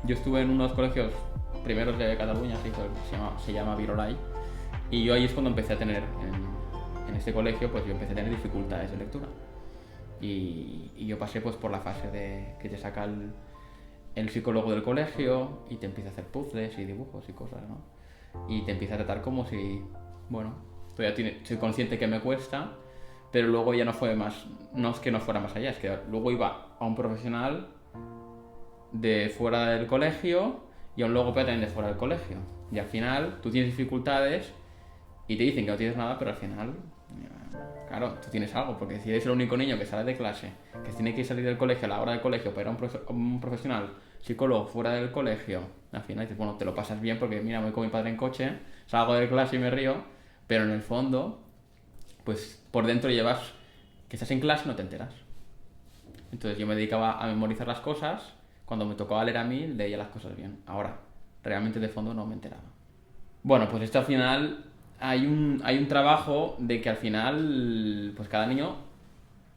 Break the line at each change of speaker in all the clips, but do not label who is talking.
Yo estuve en unos colegios primeros de Cataluña, se llama Virolai, y yo ahí es cuando empecé a tener, en este colegio, pues yo empecé a tener dificultades de lectura. Y yo pasé pues por la fase de que te saca el psicólogo del colegio y te empieza a hacer puzzles y dibujos y cosas, ¿no? Y te empieza a tratar como si, bueno, soy consciente que me cuesta, pero luego ya no fue más, no es que no fuera más allá, es que luego iba a un profesional de fuera del colegio y a un logopeda también de fuera del colegio. Y al final tú tienes dificultades y te dicen que no tienes nada, pero al final, claro, tú tienes algo, porque si eres el único niño que sale de clase, que tiene que salir del colegio a la hora del colegio para ir a un profesional psicólogo fuera del colegio, al final dices, bueno, te lo pasas bien porque mira, voy con mi padre en coche, salgo de clase y me río, pero en el fondo, pues por dentro llevas que estás en clase y no te enteras. Entonces yo me dedicaba a memorizar las cosas, cuando me tocaba leer a mí, leía las cosas bien. Ahora, realmente de fondo no me enteraba. Bueno, pues esto al final hay un trabajo de que al final pues cada niño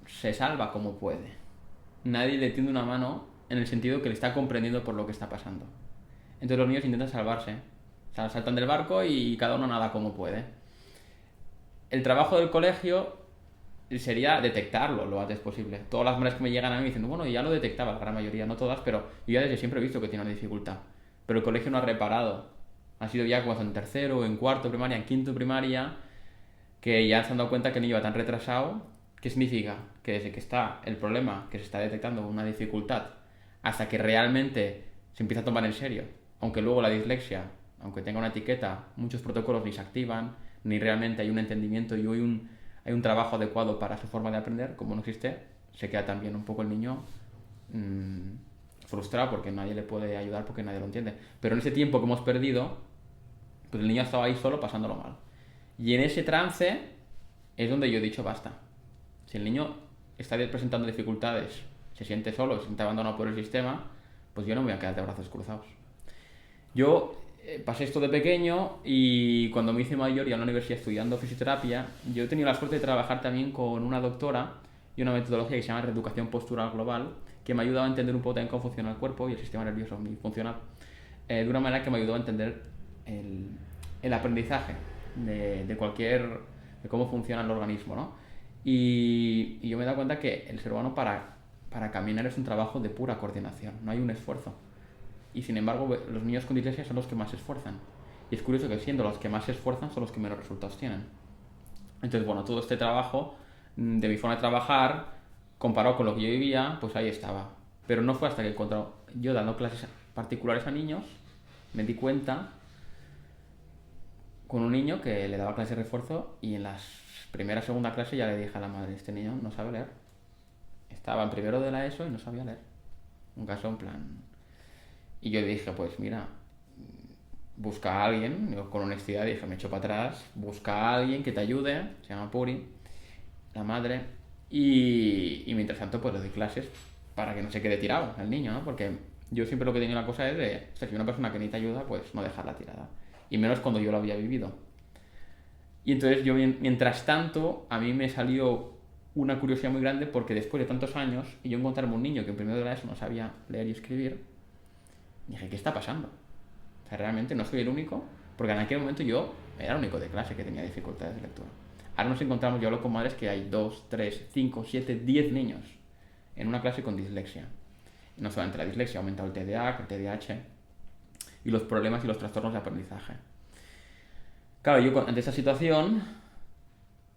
se salva como puede. Nadie le tiende una mano en el sentido que le está comprendiendo por lo que está pasando. Entonces los niños intentan salvarse. O sea, saltan del barco y cada uno nada como puede. El trabajo del colegio sería detectarlo lo antes posible. Todas las madres que me llegan a mí diciendo, bueno, ya lo detectaba, la gran mayoría, no todas, pero yo ya desde siempre he visto que tiene una dificultad. Pero el colegio no ha reparado. Ha sido ya cuando en tercero, en cuarto primaria, en quinto primaria, que ya se han dado cuenta que el niño va tan retrasado. ¿Qué significa? Que desde que está el problema, que se está detectando una dificultad, hasta que realmente se empieza a tomar en serio, aunque luego la dislexia, aunque tenga una etiqueta, muchos protocolos ni se activan, ni realmente hay un entendimiento y hay un trabajo adecuado para su forma de aprender, como no existe, se queda también un poco el niño mmm, frustrado porque nadie le puede ayudar porque nadie lo entiende. Pero en ese tiempo que hemos perdido, pues el niño estaba ahí solo pasándolo mal. Y en ese trance es donde yo he dicho basta. Si el niño está presentando dificultades, se siente solo, se siente abandonado por el sistema, pues yo no me voy a quedar de brazos cruzados. Yo pasé esto de pequeño y cuando me hice mayor y a la universidad estudiando fisioterapia, yo he tenido la suerte de trabajar también con una doctora y una metodología que se llama reeducación postural global, que me ha ayudado a entender un poco también cómo funciona el cuerpo y el sistema nervioso funcional, de una manera que me ayudó a entender el, el aprendizaje de cualquier, de cómo funciona el organismo, ¿no? Y yo me he dado cuenta que el ser humano para caminar es un trabajo de pura coordinación, no hay un esfuerzo. Y sin embargo, los niños con dislexia son los que más se esfuerzan. Y es curioso que siendo los que más se esfuerzan son los que menos resultados tienen. Entonces, bueno, todo este trabajo de mi forma de trabajar, comparado con lo que yo vivía, pues ahí estaba. Pero no fue hasta que encontré yo dando clases particulares a niños, me di cuenta con un niño que le daba clase de refuerzo y en la primera segunda clase ya le dije a la madre, este niño no sabe leer. Estaba en primero de la ESO y no sabía leer. Un caso en plan. Y yo dije, pues mira, busca a alguien, yo con honestidad dije, me echo para atrás, busca a alguien que te ayude, se llama Puri, la madre, y mientras tanto pues le doy clases para que no se quede tirado el niño, ¿no? Porque yo siempre lo que tenía la cosa es de, o sea, si una persona que necesita ayuda, pues no dejarla tirada. Y menos cuando yo lo había vivido. Y entonces yo, mientras tanto, a mí me salió una curiosidad muy grande porque después de tantos años, y yo encontrarme un niño que en primero de la ESO no sabía leer y escribir, dije, ¿qué está pasando? O sea, realmente no soy el único, porque en aquel momento yo era el único de clase que tenía dificultades de lectura. Ahora nos encontramos, yo hablo con madres que hay 2, 3, 5, 7, 10 niños en una clase con dislexia. Y no solamente la dislexia, ha aumentado el TDA, el TDAH y los problemas y los trastornos de aprendizaje. Claro, yo ante esta situación,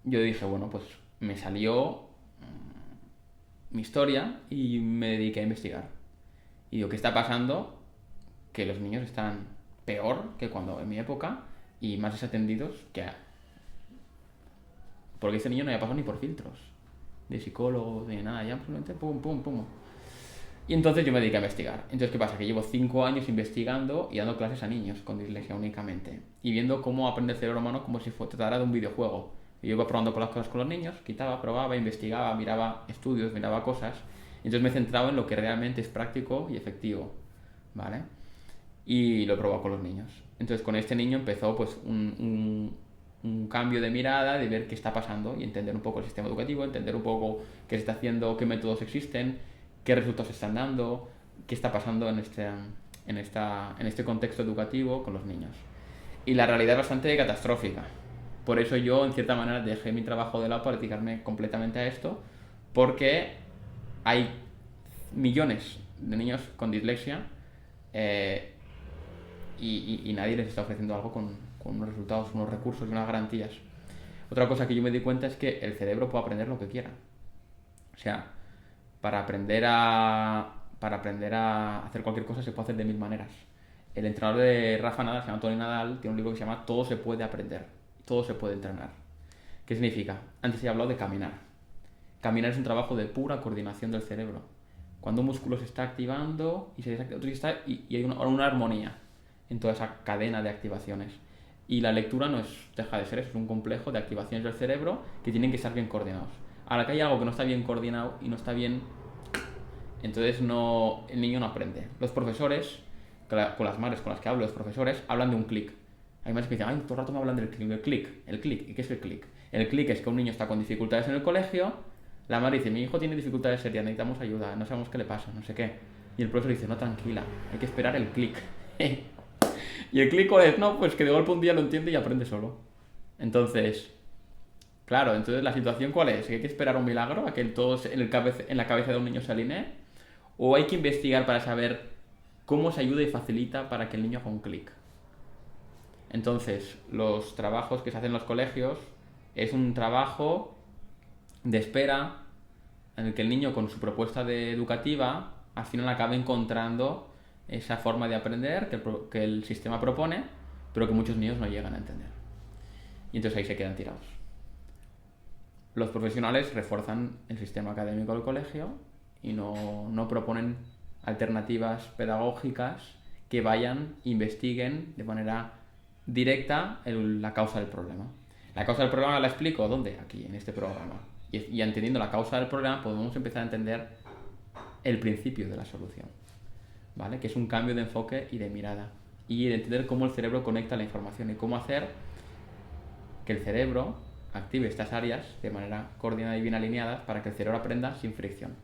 yo dije, bueno, pues me salió mi historia y me dediqué a investigar. Y digo, ¿qué está pasando? Que los niños están peor que cuando en mi época y más desatendidos que porque este niño no había pasado ni por filtros de psicólogo, de nada, ya simplemente pum, pum, pum. Y entonces yo me dediqué a investigar. Entonces, ¿qué pasa? Que llevo 5 años investigando y dando clases a niños con dislexia únicamente. Y viendo cómo aprende el cerebro humano como si tratara de un videojuego. Y yo iba probando con las cosas con los niños, quitaba, probaba, investigaba, miraba estudios, miraba cosas. Entonces me he centrado en lo que realmente es práctico y efectivo. ¿Vale? Y lo he probado con los niños. Entonces con este niño empezó pues un cambio de mirada, de ver qué está pasando y entender un poco el sistema educativo, entender un poco qué se está haciendo, qué métodos existen, qué resultados se están dando, qué está pasando en este contexto educativo con los niños. Y la realidad es bastante catastrófica. Por eso yo, en cierta manera, dejé mi trabajo de lado para dedicarme completamente a esto, porque hay millones de niños con dislexia eh, y nadie les está ofreciendo algo con unos resultados, unos recursos y unas garantías. Otra cosa que yo me di cuenta es que el cerebro puede aprender lo que quiera. O sea, para aprender a hacer cualquier cosa se puede hacer de mil maneras. El entrenador de Rafa Nadal, se llama Tony Nadal, tiene un libro que se llama Todo se puede aprender, todo se puede entrenar. ¿Qué significa? Antes he hablado de caminar. Caminar es un trabajo de pura coordinación del cerebro. Cuando un músculo se está activando y se desactiva, y hay una armonía en toda esa cadena de activaciones. Y la lectura no deja de ser eso, es un complejo de activaciones del cerebro que tienen que estar bien coordinados. Ahora que hay algo que no está bien coordinado y no está bien, entonces el niño no aprende. Los profesores, con las madres con las que hablo, los profesores hablan de un clic. Hay madres que dicen, ay, todo el rato me hablan del clic. ¿Y qué es el clic? El clic es que un niño está con dificultades en el colegio, la madre dice, mi hijo tiene dificultades serias, necesitamos ayuda, no sabemos qué le pasa, no sé qué. Y el profesor dice, no, tranquila, hay que esperar el clic. ¿Y el clic cuál es? No, pues que de golpe un día lo entiende y aprende solo. Entonces, claro, entonces la situación ¿cuál es? ¿Que hay que esperar un milagro a que todo en la cabeza de un niño se alinee? ¿O hay que investigar para saber cómo se ayuda y facilita para que el niño haga un clic? Entonces, los trabajos que se hacen en los colegios es un trabajo de espera en el que el niño con su propuesta educativa al final acabe encontrando esa forma de aprender que el sistema propone, pero que muchos niños no llegan a entender. Y entonces ahí se quedan tirados. Los profesionales refuerzan el sistema académico del colegio y no proponen alternativas pedagógicas que vayan, investiguen de manera directa la causa del problema. La causa del problema la explico, ¿dónde? Aquí, en este programa. Y entendiendo la causa del problema podemos empezar a entender el principio de la solución, ¿vale? Que es un cambio de enfoque y de mirada. Y de entender cómo el cerebro conecta la información y cómo hacer que el cerebro active estas áreas de manera coordinada y bien alineadas para que el cerebro aprenda sin fricción.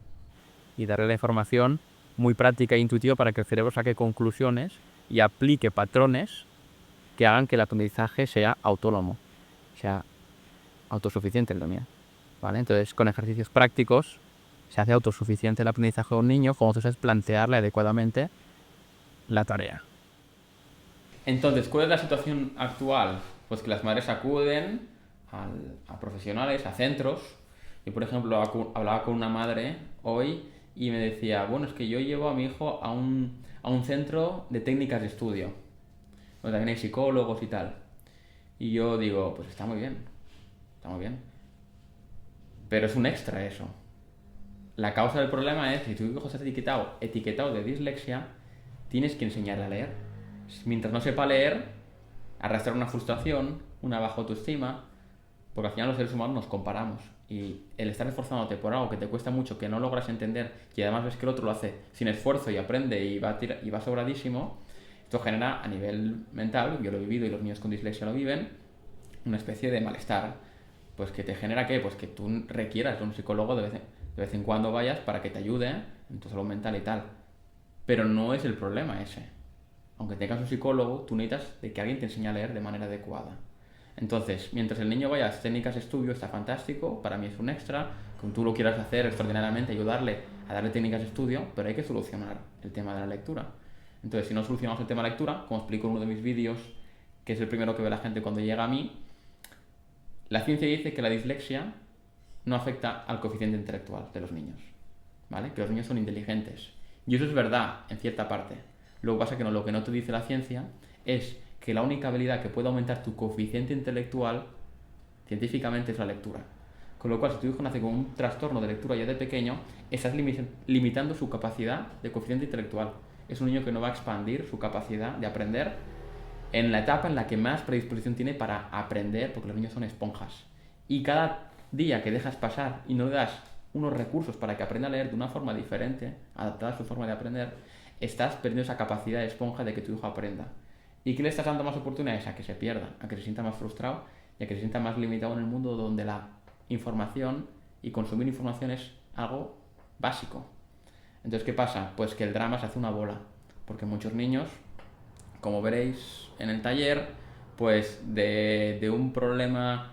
Y darle la información muy práctica e intuitiva para que el cerebro saque conclusiones y aplique patrones que hagan que el aprendizaje sea autónomo, sea autosuficiente también, ¿vale? Entonces, con ejercicios prácticos se hace autosuficiente el aprendizaje de un niño cuando tú sabes plantearle adecuadamente la tarea.
Entonces, ¿cuál es la situación actual? Pues que las madres acuden a profesionales, a centros. Yo, por ejemplo, hablaba con una madre hoy y me decía, bueno, es que yo llevo a mi hijo a un centro de técnicas de estudio, donde también hay psicólogos y tal. Y yo digo, pues está muy bien, pero es un extra eso. La causa del problema es, si tu hijo está etiquetado de dislexia, tienes que enseñarle a leer. Mientras no sepa leer, arrastrar una frustración, una baja autoestima, porque al final los seres humanos nos comparamos. Y el estar esforzándote por algo que te cuesta mucho, que no logras entender, y además ves que el otro lo hace sin esfuerzo y aprende y va sobradísimo, esto genera a nivel mental, yo lo he vivido y los niños con dislexia lo viven, una especie de malestar. Pues que te genera ¿qué? Pues que tú requieras de un psicólogo de vez en cuando vayas para que te ayude en tu salud mental y tal. Pero no es el problema ese. Aunque tengas un psicólogo, tú necesitas de que alguien te enseñe a leer de manera adecuada. Entonces, mientras el niño vaya a técnicas de estudio, está fantástico, para mí es un extra, como tú lo quieras hacer extraordinariamente, ayudarle a darle técnicas de estudio, pero hay que solucionar el tema de la lectura. Entonces, si no solucionamos el tema de la lectura, como explico en uno de mis vídeos, que es el primero que ve la gente cuando llega a mí, la ciencia dice que la dislexia no afecta al coeficiente intelectual de los niños, ¿vale? Que los niños son inteligentes. Y eso es verdad, en cierta parte. Lo que pasa es que lo que no te dice la ciencia es que la única habilidad que puede aumentar tu coeficiente intelectual científicamente es la lectura. Con lo cual, si tu hijo nace con un trastorno de lectura ya de pequeño, estás limitando su capacidad de coeficiente intelectual. Es un niño que no va a expandir su capacidad de aprender en la etapa en la que más predisposición tiene para aprender, porque los niños son esponjas. Y cada día que dejas pasar y no le das unos recursos para que aprenda a leer de una forma diferente, adaptada a su forma de aprender, estás perdiendo esa capacidad de esponja de que tu hijo aprenda. ¿Y qué le estás dando más oportunidades? A que se pierda, a que se sienta más frustrado y a que se sienta más limitado en el mundo donde la información y consumir información es algo básico. Entonces, ¿qué pasa? Pues que el drama se hace una bola. porque muchos niños, como veréis en el taller, pues de un problema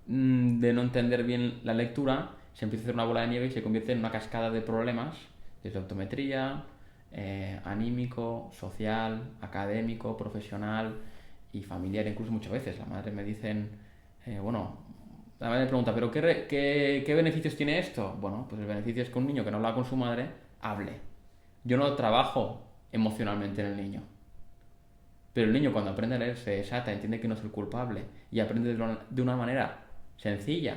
de no entender bien la lectura, se empieza a hacer una bola de nieve y se convierte en una cascada de problemas, desde optometría, anímico, social, académico, profesional y familiar, incluso muchas veces. La madre me dicen, bueno, la madre me pregunta, ¿pero qué beneficios tiene esto? Bueno, pues el beneficio es que un niño que no habla con su madre, hable. Yo no trabajo emocionalmente en el niño. Pero el niño cuando aprende a leer se desata, entiende que no es el culpable y aprende de una manera sencilla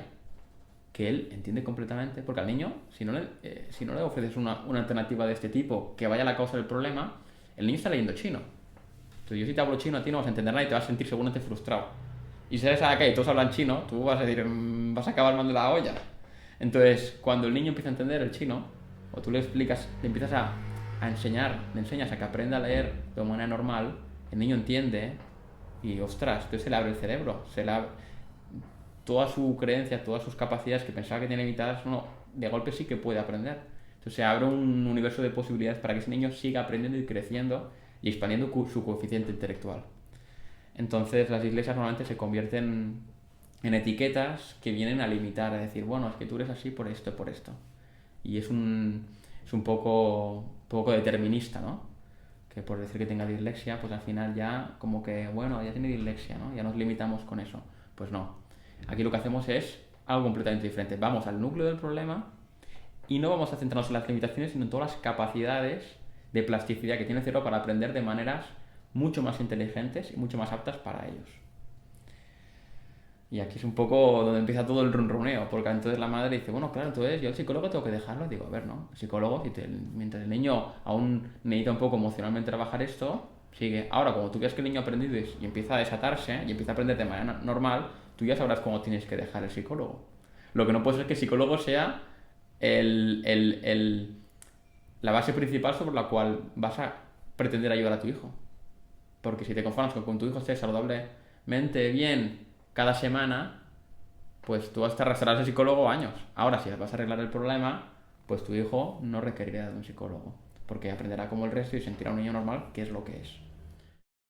que él entiende completamente, porque al niño, si no le ofreces una alternativa de este tipo que vaya a la causa del problema, el niño está leyendo chino. Entonces yo si te hablo chino a ti no vas a entender nada y te vas a sentir seguramente frustrado. Y si sales a la calle y todos hablan chino, tú vas a decir, vas a acabar mandando la olla. Entonces, cuando el niño empieza a entender el chino, o tú le explicas, le empiezas a enseñar, le enseñas a que aprenda a leer de manera normal, el niño entiende y, ostras, entonces se le abre el cerebro, toda su creencia, todas sus capacidades que pensaba que tenía limitadas, no, de golpe sí que puede aprender. Entonces se abre un universo de posibilidades para que ese niño siga aprendiendo y creciendo y expandiendo su coeficiente intelectual. Entonces las iglesias normalmente se convierten en etiquetas que vienen a limitar, a decir, bueno, es que tú eres así por esto, por esto. Y es un poco determinista, ¿no? Que por decir que tenga dislexia, pues al final ya como que, bueno, ya tiene dislexia, ¿no? Ya nos limitamos con eso. Pues no. Aquí lo que hacemos es algo completamente diferente. Vamos al núcleo del problema y no vamos a centrarnos en las limitaciones, sino en todas las capacidades de plasticidad que tiene el cerebro para aprender de maneras mucho más inteligentes y mucho más aptas para ellos. Y aquí es un poco donde empieza todo el runruneo, porque entonces la madre dice, bueno, claro, entonces yo al psicólogo tengo que dejarlo. Digo, a ver, ¿no? El psicólogo, mientras el niño aún necesita un poco emocionalmente trabajar esto, sigue. Ahora, como tú ves que el niño ha aprendido y empieza a desatarse y empieza a aprender de manera normal, tú ya sabrás cómo tienes que dejar el psicólogo. Lo que no puede ser es que el psicólogo sea la base principal sobre la cual vas a pretender ayudar a tu hijo. Porque si te conformas con que tu hijo esté saludablemente bien cada semana, pues tú hasta arrastrarás al psicólogo años. Ahora, si vas a arreglar el problema, pues tu hijo no requerirá de un psicólogo, porque aprenderá como el resto y sentirá un niño normal, que es lo que es.